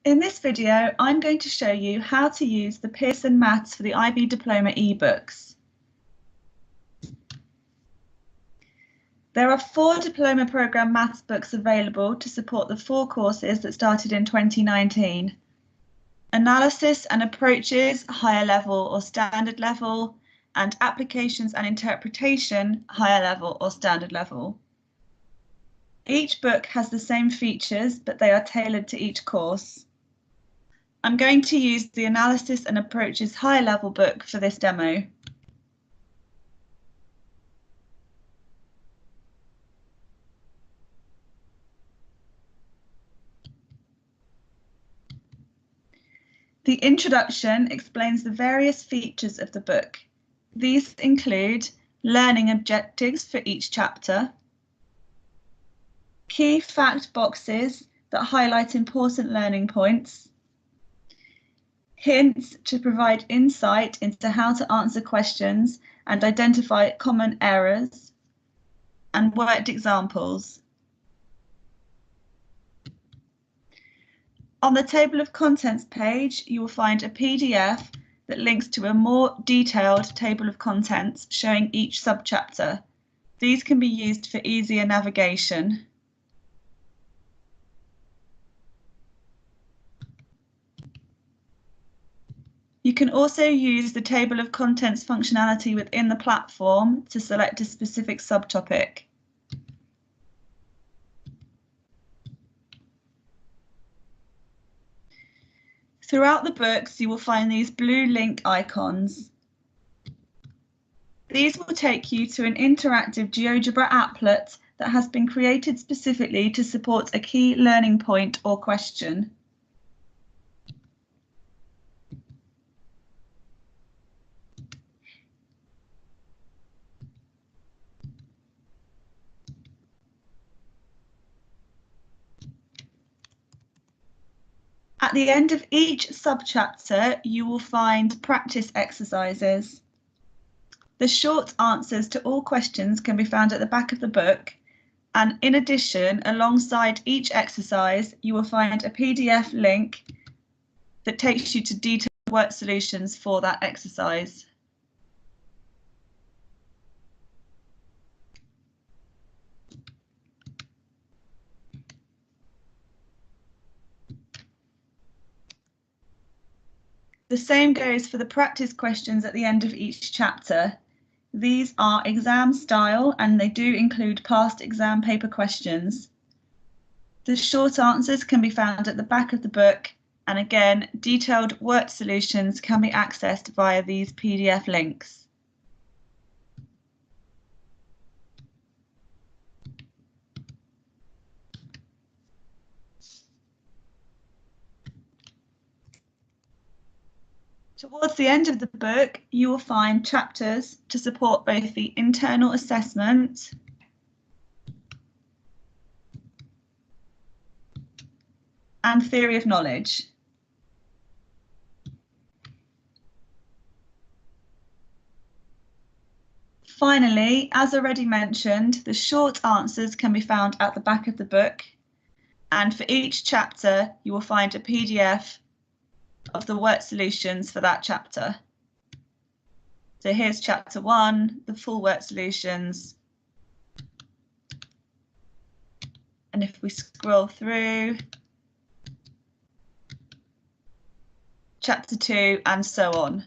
In this video, I'm going to show you how to use the Pearson Maths for the IB Diploma ebooks. There are 4 Diploma Programme Maths books available to support the 4 courses that started in 2019. Analysis and Approaches, Higher Level or Standard Level, and Applications and Interpretation, Higher Level or Standard Level. Each book has the same features, but they are tailored to each course. I'm going to use the Analysis and Approaches Higher Level book for this demo. The introduction explains the various features of the book. These include learning objectives for each chapter, key fact boxes that highlight important learning points, hints to provide insight into how to answer questions and identify common errors, and worked examples. On the table of contents page, you will find a PDF that links to a more detailed table of contents showing each subchapter. These can be used for easier navigation. You can also use the table of contents functionality within the platform to select a specific subtopic. Throughout the books, you will find these blue link icons. These will take you to an interactive GeoGebra applet that has been created specifically to support a key learning point or question. At the end of each subchapter, you will find practice exercises. The short answers to all questions can be found at the back of the book, and in addition, alongside each exercise, you will find a PDF link that takes you to detailed work solutions for that exercise. The same goes for the practice questions at the end of each chapter. These are exam style and they do include past exam paper questions. The short answers can be found at the back of the book, and again, detailed worked solutions can be accessed via these PDF links. Towards the end of the book, you will find chapters to support both the internal assessment and theory of knowledge. Finally, as already mentioned, the short answers can be found at the back of the book, and for each chapter, you will find a PDF of the work solutions for that chapter. So here's chapter 1, the full work solutions. And if we scroll through, chapter 2, and so on.